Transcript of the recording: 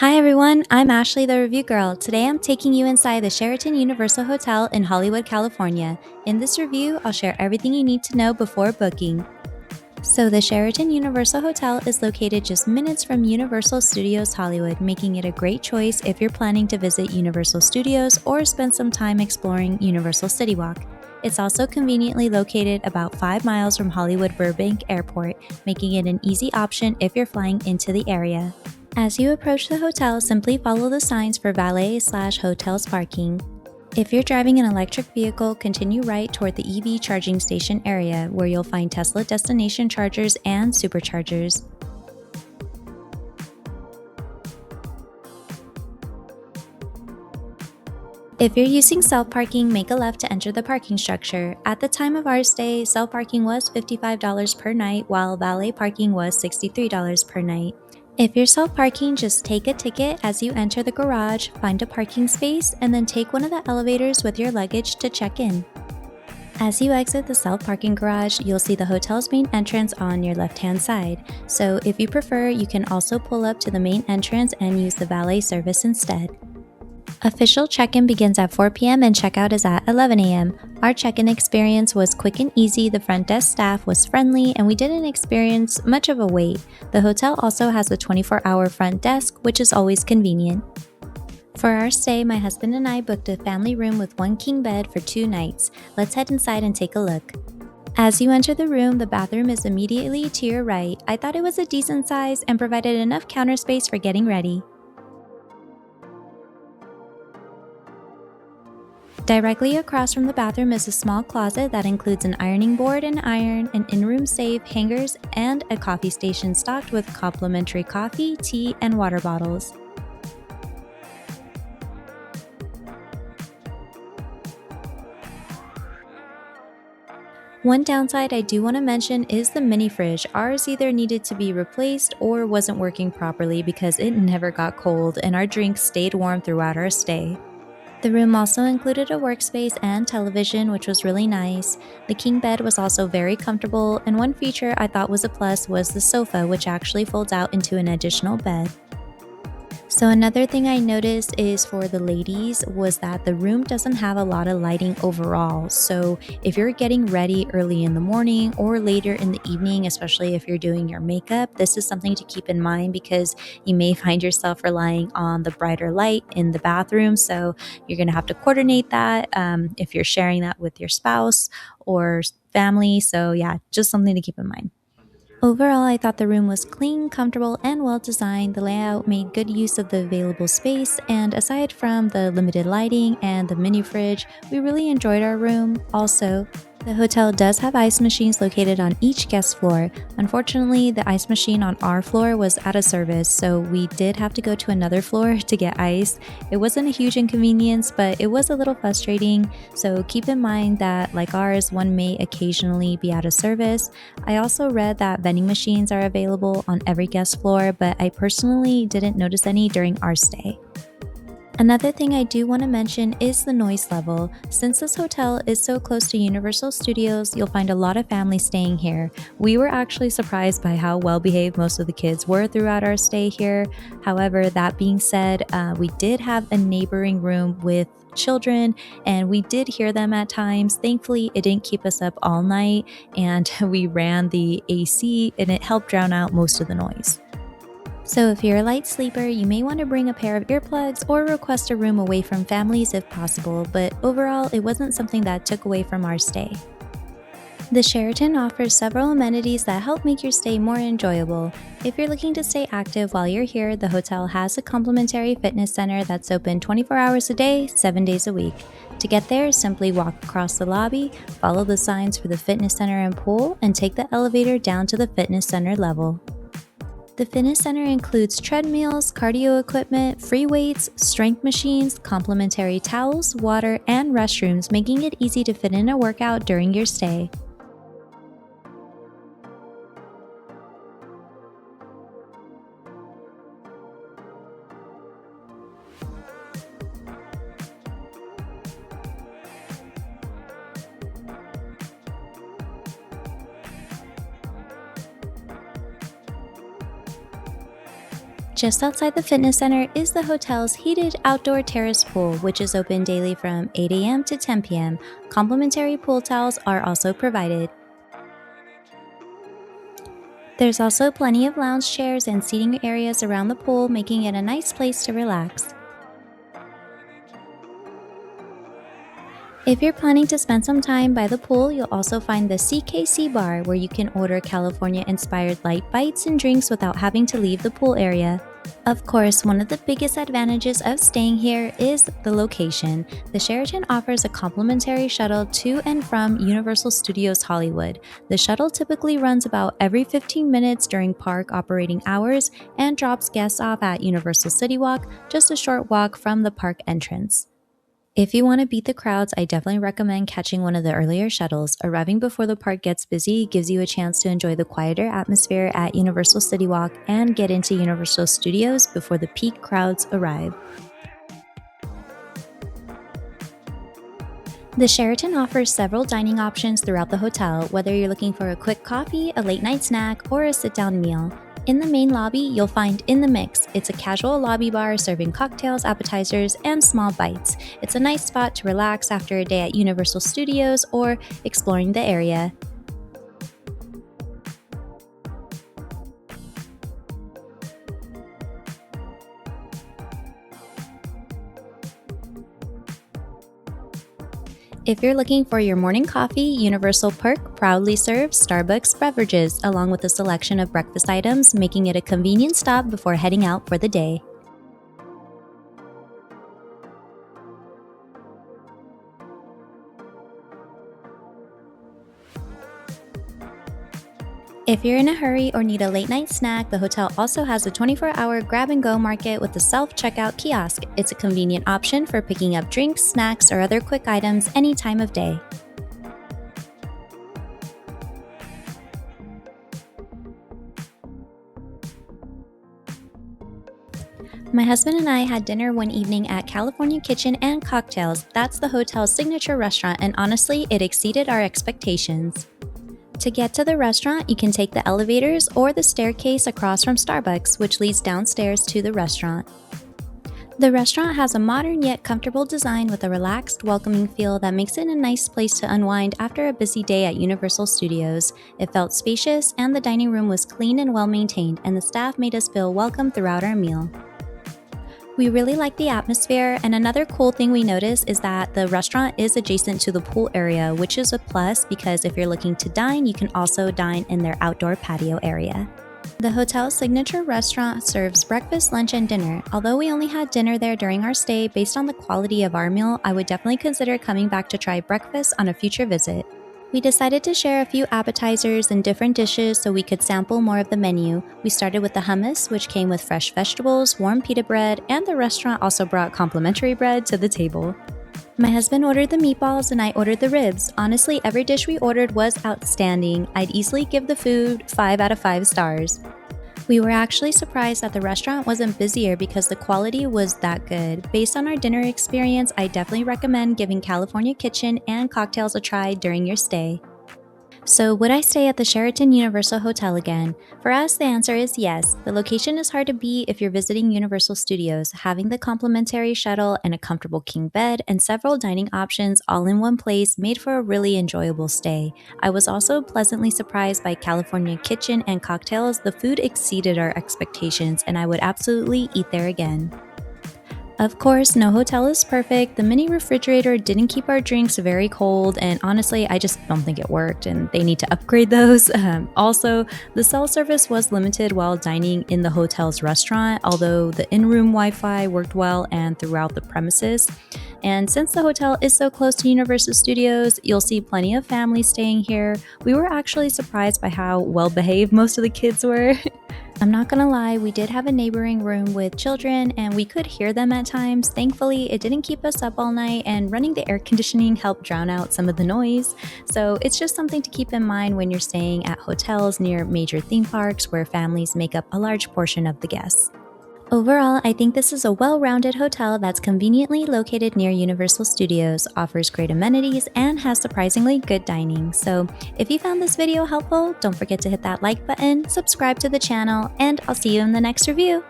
Hi everyone, I'm Ashley, the Review Girl. Today I'm taking you inside the Sheraton Universal Hotel in Hollywood, California. In this review, I'll share everything you need to know before booking. So the Sheraton Universal Hotel is located just minutes from Universal Studios Hollywood, making it a great choice if you're planning to visit Universal Studios or spend some time exploring Universal City Walk. It's also conveniently located about 5 miles from Hollywood Burbank Airport, making it an easy option if you're flying into the area. As you approach the hotel, simply follow the signs for valet/hotels parking. If you're driving an electric vehicle, continue right toward the EV charging station area, where you'll find Tesla destination chargers and superchargers. If you're using self-parking, make a left to enter the parking structure. At the time of our stay, self-parking was $55 per night, while valet parking was $63 per night. If you're self-parking, just take a ticket as you enter the garage, find a parking space, and then take one of the elevators with your luggage to check in. As you exit the self-parking garage, you'll see the hotel's main entrance on your left-hand side. So if you prefer, you can also pull up to the main entrance and use the valet service instead. Official check-in begins at 4 p.m. and checkout is at 11 a.m. Our check-in experience was quick and easy, the front desk staff was friendly, and we didn't experience much of a wait. The hotel also has a 24-hour front desk, which is always convenient. For our stay, my husband and I booked a family room with one king bed for 2 nights. Let's head inside and take a look. As you enter the room, the bathroom is immediately to your right. I thought it was a decent size and provided enough counter space for getting ready. Directly across from the bathroom is a small closet that includes an ironing board and iron, an in-room safe, hangers, and a coffee station stocked with complimentary coffee, tea, and water bottles. One downside I do want to mention is the mini fridge. Ours either needed to be replaced or wasn't working properly because it never got cold and our drinks stayed warm throughout our stay. The room also included a workspace and television, which was really nice. The king bed was also very comfortable, and one feature I thought was a plus was the sofa, which actually folds out into an additional bed. So another thing I noticed is for the ladies was that the room doesn't have a lot of lighting overall. So if you're getting ready early in the morning or later in the evening, especially if you're doing your makeup, this is something to keep in mind because you may find yourself relying on the brighter light in the bathroom. So you're going to have to coordinate that if you're sharing that with your spouse or family. So yeah, just something to keep in mind. Overall, I thought the room was clean, comfortable, and well designed. The layout made good use of the available space, and aside from the limited lighting and the mini fridge, we really enjoyed our room. Also, the hotel does have ice machines located on each guest floor. Unfortunately, the ice machine on our floor was out of service, so we did have to go to another floor to get ice. It wasn't a huge inconvenience, but it was a little frustrating, so keep in mind that, like ours, one may occasionally be out of service. I also read that vending machines are available on every guest floor, but I personally didn't notice any during our stay. Another thing I do want to mention is the noise level. Since this hotel is so close to Universal Studios, you'll find a lot of families staying here. We were actually surprised by how well behaved most of the kids were throughout our stay here. However, that being said, we did have a neighboring room with children and we did hear them at times. Thankfully, it didn't keep us up all night and we ran the AC and it helped drown out most of the noise. So if you're a light sleeper, you may want to bring a pair of earplugs or request a room away from families if possible, but overall, it wasn't something that took away from our stay. The Sheraton offers several amenities that help make your stay more enjoyable. If you're looking to stay active while you're here, the hotel has a complimentary fitness center that's open 24 hours a day, 7 days a week. To get there, simply walk across the lobby, follow the signs for the fitness center and pool, and take the elevator down to the fitness center level. The fitness center includes treadmills, cardio equipment, free weights, strength machines, complimentary towels, water, and restrooms, making it easy to fit in a workout during your stay. Just outside the fitness center is the hotel's heated outdoor terrace pool, which is open daily from 8 a.m. to 10 p.m. Complimentary pool towels are also provided. There's also plenty of lounge chairs and seating areas around the pool, making it a nice place to relax. If you're planning to spend some time by the pool, you'll also find the CKC bar, where you can order California-inspired light bites and drinks without having to leave the pool area. Of course, one of the biggest advantages of staying here is the location. The Sheraton offers a complimentary shuttle to and from Universal Studios Hollywood. The shuttle typically runs about every 15 minutes during park operating hours and drops guests off at Universal City Walk, just a short walk from the park entrance. If you want to beat the crowds, I definitely recommend catching one of the earlier shuttles. Arriving before the park gets busy gives you a chance to enjoy the quieter atmosphere at Universal City Walk and get into Universal Studios before the peak crowds arrive. The Sheraton offers several dining options throughout the hotel, whether you're looking for a quick coffee, a late-night snack, or a sit-down meal. In the main lobby, you'll find In the Mix. It's a casual lobby bar serving cocktails, appetizers, and small bites. It's a nice spot to relax after a day at Universal Studios or exploring the area. If you're looking for your morning coffee, Universal Perk proudly serves Starbucks beverages along with a selection of breakfast items, making it a convenient stop before heading out for the day. If you're in a hurry or need a late-night snack, the hotel also has a 24-hour grab-and-go market with a self-checkout kiosk. It's a convenient option for picking up drinks, snacks, or other quick items any time of day. My husband and I had dinner one evening at California Kitchen and Cocktails. That's the hotel's signature restaurant, and honestly, it exceeded our expectations. To get to the restaurant, you can take the elevators or the staircase across from Starbucks, which leads downstairs to the restaurant. The restaurant has a modern yet comfortable design with a relaxed, welcoming feel that makes it a nice place to unwind after a busy day at Universal Studios. It felt spacious, and the dining room was clean and well maintained, and the staff made us feel welcome throughout our meal. We really like the atmosphere, and another cool thing we noticed is that the restaurant is adjacent to the pool area, which is a plus because if you're looking to dine, you can also dine in their outdoor patio area. The hotel's signature restaurant serves breakfast, lunch, and dinner. Although we only had dinner there during our stay, based on the quality of our meal, I would definitely consider coming back to try breakfast on a future visit. We decided to share a few appetizers and different dishes so we could sample more of the menu. We started with the hummus, which came with fresh vegetables, warm pita bread, and the restaurant also brought complimentary bread to the table. My husband ordered the meatballs and I ordered the ribs. Honestly, every dish we ordered was outstanding. I'd easily give the food 5 out of 5 stars. We were actually surprised that the restaurant wasn't busier because the quality was that good. Based on our dinner experience, I definitely recommend giving California Kitchen and Cocktails a try during your stay. So would I stay at the Sheraton Universal Hotel again? For us, the answer is yes. The location is hard to beat if you're visiting Universal Studios. Having the complimentary shuttle and a comfortable king bed and several dining options all in one place made for a really enjoyable stay. I was also pleasantly surprised by California Kitchen and Cocktails. The food exceeded our expectations, and I would absolutely eat there again. Of course, no hotel is perfect. The mini refrigerator didn't keep our drinks very cold, and honestly, I just don't think it worked, and they need to upgrade those. Also, the cell service was limited while dining in the hotel's restaurant, although the in-room Wi-Fi worked well and throughout the premises. And since the hotel is so close to Universal Studios, you'll see plenty of families staying here. We were actually surprised by how well-behaved most of the kids were. I'm not gonna lie, we did have a neighboring room with children and we could hear them at times. Thankfully, it didn't keep us up all night, and running the air conditioning helped drown out some of the noise. So it's just something to keep in mind when you're staying at hotels near major theme parks where families make up a large portion of the guests. Overall, I think this is a well-rounded hotel that's conveniently located near Universal Studios, offers great amenities, and has surprisingly good dining. So if you found this video helpful, don't forget to hit that like button, subscribe to the channel, and I'll see you in the next review.